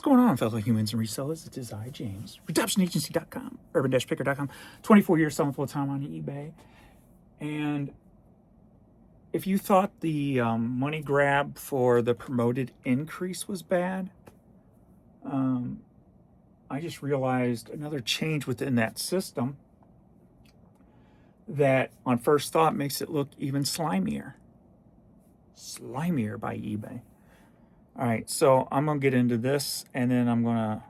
going on, fellow humans and resellers? It is I, James, RedemptionAgency.com, Urban-Picker.com, 24 years selling full-time on eBay. And if you thought the money grab for the promoted increase was bad, I just realized another change within that system that on first thought makes it look even slimier. Slimier by eBay. All right, so I'm going to get into this and then I'm going to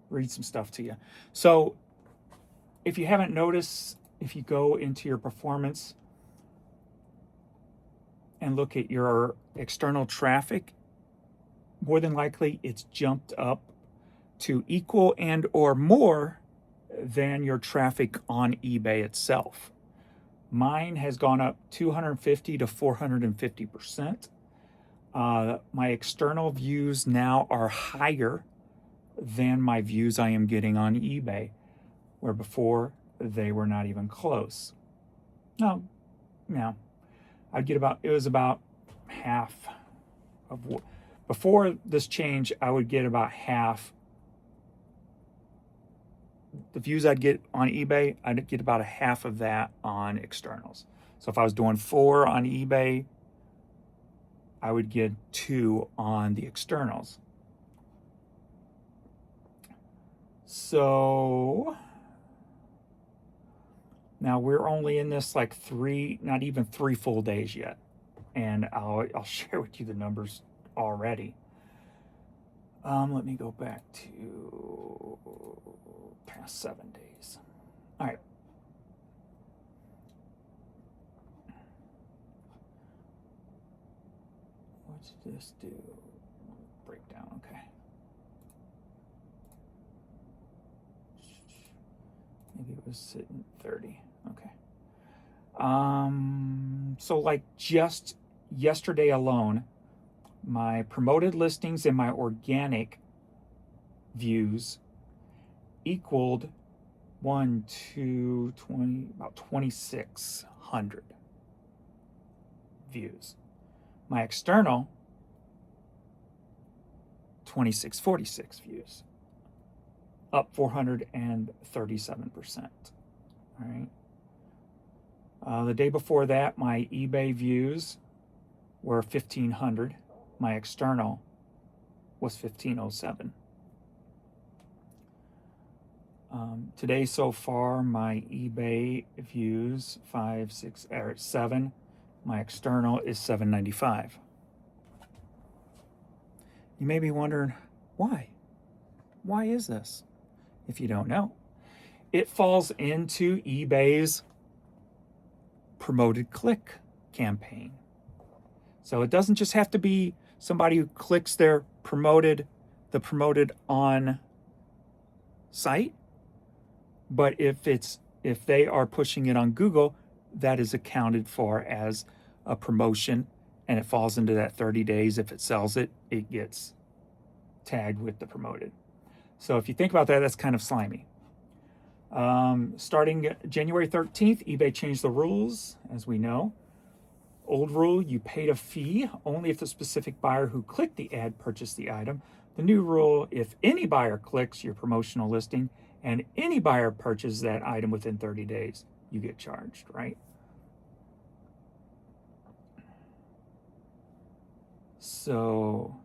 read some stuff to you. So if you haven't noticed, if you go into your performance and look at your external traffic, more than likely it's jumped up to equal and or more than your traffic on eBay itself. Mine has gone up 250 to 450%. My external views now are higher than my views I am getting on eBay, where before they were not even close. No, I'd get about, it was about half of what, before this change, I would get about half. The views I'd get on eBay, I'd get about a half of that on externals. So if I was doing 4 on eBay, I would get 2 on the externals. So now we're only in this like 3, not even 3 full days yet. And I'll share with you the numbers already. Let me go back to past 7 days. All right. What's this do? Breakdown, okay. Maybe it was sitting 30, okay. So like just yesterday alone, my promoted listings and my organic views equaled about 2,600 views. My external, 2,646 views, up 437%. All right. The day before that, my eBay views were 1,500. My external was 1,507. Today so far, my eBay views 7. My external is 795. You may be wondering, why? Why is this? If you don't know, it falls into eBay's promoted click campaign. So it doesn't just have to be somebody who clicks the promoted on site, but if they are pushing it on Google, that is accounted for as a promotion and it falls into that 30 days. If it sells it, it gets tagged with the promoted. So if you think about that, that's kind of slimy. Starting January 13th, eBay changed the rules, as we know. Old rule, you paid a fee only if the specific buyer who clicked the ad purchased the item. The new rule, if any buyer clicks your promotional listing and any buyer purchases that item within 30 days, you get charged, right? So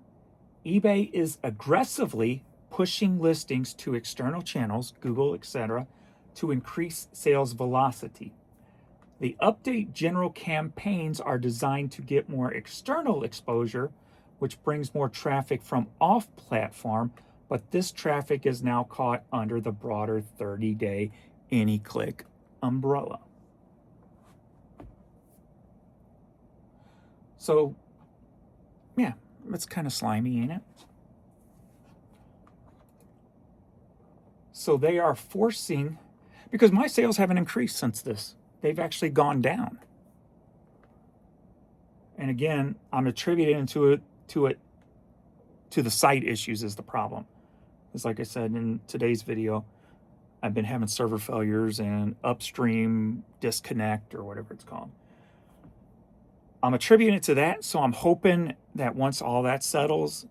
eBay is aggressively pushing listings to external channels, Google, etc., to increase sales velocity. The update general campaigns are designed to get more external exposure, which brings more traffic from off-platform, but this traffic is now caught under the broader 30-day any-click umbrella. So, yeah, it's kind of slimy, ain't it? So they are forcing, because my sales haven't increased since this. They've actually gone down. And again, I'm attributing to the site issues is the problem. Because like I said in today's video, I've been having server failures and upstream disconnect or whatever it's called. I'm attributing it to that, so I'm hoping that once all that settles,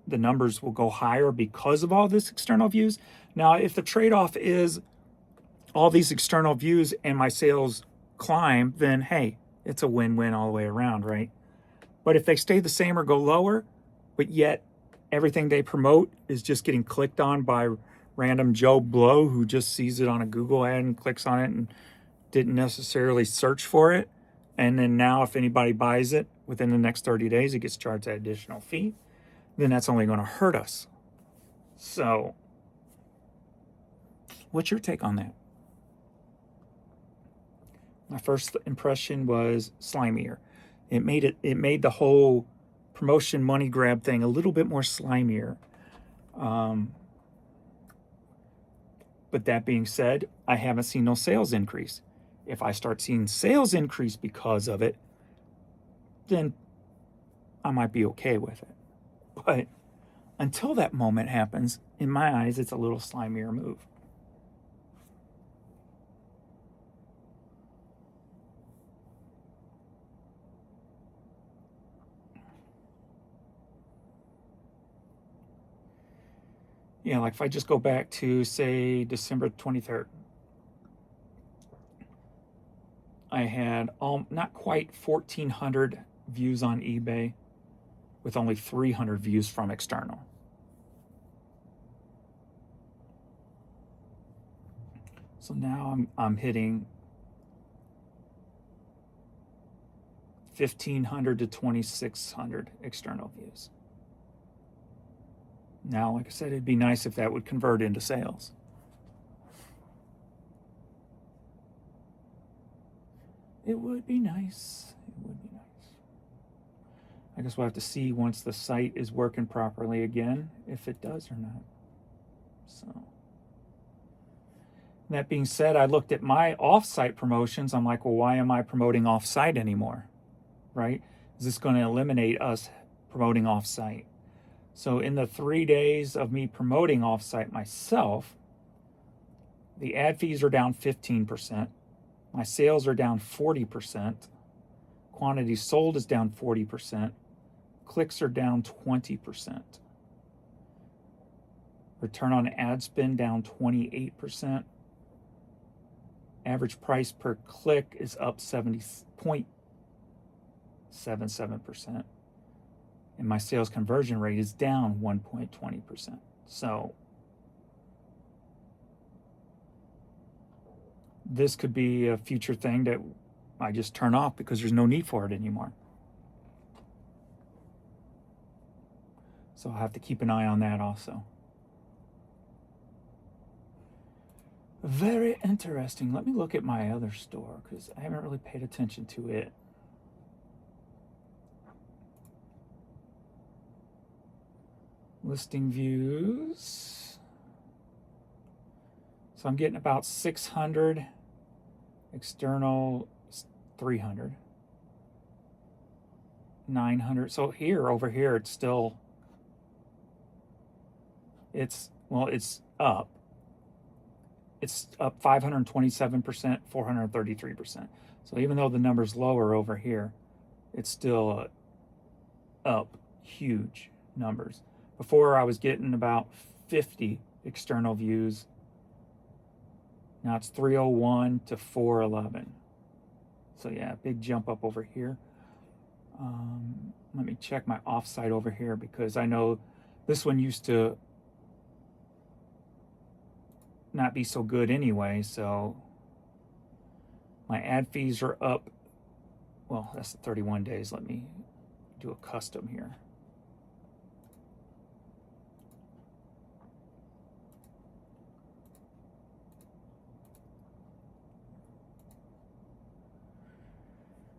the numbers will go higher because of all this external views. Now, if the trade-off is all these external views and my sales climb, then hey, it's a win-win all the way around, right? But if they stay the same or go lower, but yet everything they promote is just getting clicked on by random Joe Blow who just sees it on a Google ad and clicks on it and didn't necessarily search for it, and then now if anybody buys it within the next 30 days, it gets charged that additional fee, then that's only going to hurt us. So, what's your take on that? My first impression was slimier. It made the whole promotion money grab thing a little bit more slimier. But that being said, I haven't seen no sales increase. If I start seeing sales increase because of it, then I might be okay with it. But until that moment happens, in my eyes, it's a little slimier move. Yeah, like if I just go back to, say, December 23rd, I had not quite 1,400 views on eBay with only 300 views from external. So now I'm hitting 1,500 to 2,600 external views. Now, like I said, it'd be nice if that would convert into sales. It would be nice. It would be nice. I guess we'll have to see once the site is working properly again, if it does or not. So, that being said, I looked at my off-site promotions. I'm like, well, why am I promoting off-site anymore? Right? Is this going to eliminate us promoting off-site? So in the 3 days of me promoting off-site myself, the ad fees are down 15%. My sales are down 40%. Quantity sold is down 40%. Clicks are down 20%. Return on ad spend down 28%. Average price per click is up 70.77%. And my sales conversion rate is down 1.20%. So this could be a future thing that I just turn off because there's no need for it anymore. So I'll have to keep an eye on that also. Very interesting. Let me look at my other store because I haven't really paid attention to it. Listing views. So I'm getting about 600, external 300, 900. So over here, it's still, it's up. It's up 527%, 433%. So even though the number's lower over here, it's still up huge numbers. Before I was getting about 50 external views. Now it's 301 to 411. So yeah, big jump up over here. Let me check my offsite over here because I know this one used to not be so good anyway. So my ad fees are up. Well, that's the 31 days. Let me do a custom here.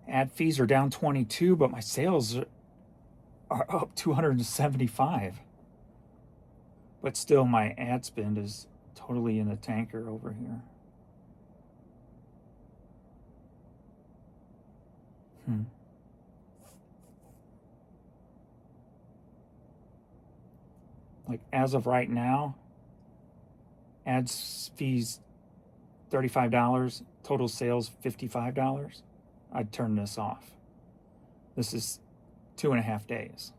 Ad fees are down 22, but my sales are up 275. But still, my ad spend is totally in the tanker over here. Like as of right now, ads fees $35, total sales $55. I'd turn this off. This is 2.5 days.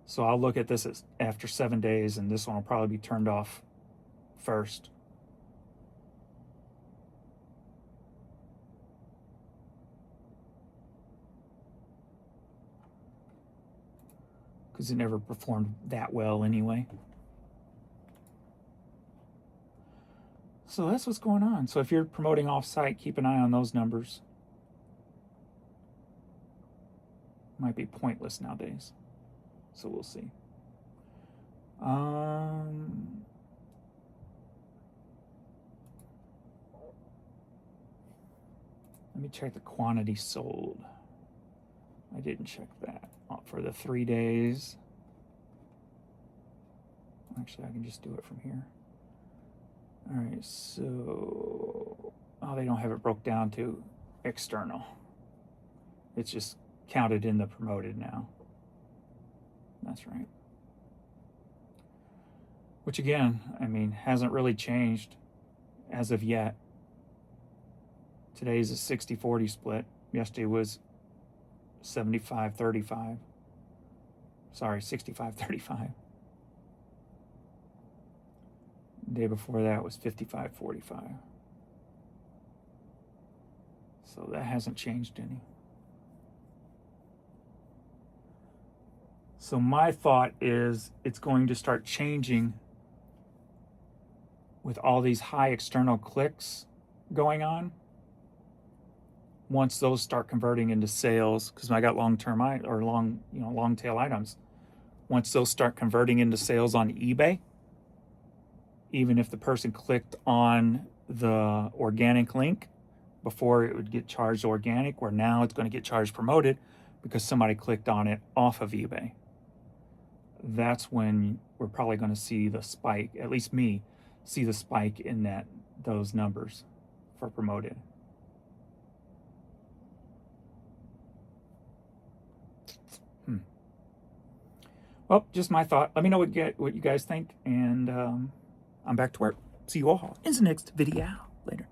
So I'll look at this as after 7 days, and this one will probably be turned off first. Because it never performed that well anyway. So that's what's going on. So if you're promoting off-site, keep an eye on those numbers. Might be pointless nowadays. So we'll see. Let me check the quantity sold. I didn't check that for the 3 days. Actually, I can just do it from here. All right, so, oh, they don't have it broke down to external. It's just counted in the promoted now. That's right. Which again, I mean, hasn't really changed as of yet. Today's a 60-40 split. Yesterday was 75-35. Sorry, 65-35. The day before that was 55-45. So that hasn't changed any. So my thought is it's going to start changing with all these high external clicks going on. Once those start converting into sales, because I got long tail items. Once those start converting into sales on eBay, even if the person clicked on the organic link before, it would get charged organic, where now it's going to get charged promoted because somebody clicked on it off of eBay. That's when we're probably going to see the spike, at least me, see the spike in those numbers for promoted. Well, just my thought. Let me know what you guys think, and I'm back to work. See you all in the next video. Later.